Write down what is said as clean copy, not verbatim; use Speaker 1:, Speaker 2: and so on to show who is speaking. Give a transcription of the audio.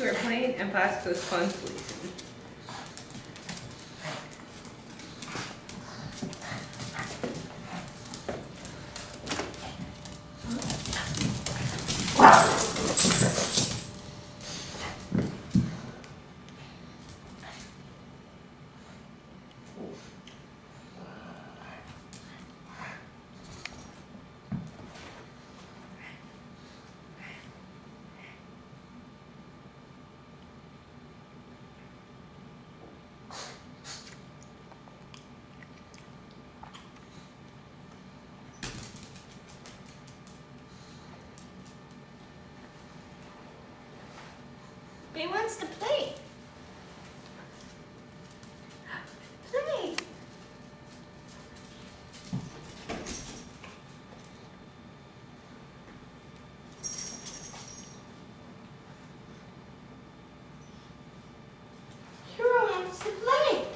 Speaker 1: to our plane and Bosco's consolation.
Speaker 2: He wants to play. Play. Hero wants to play.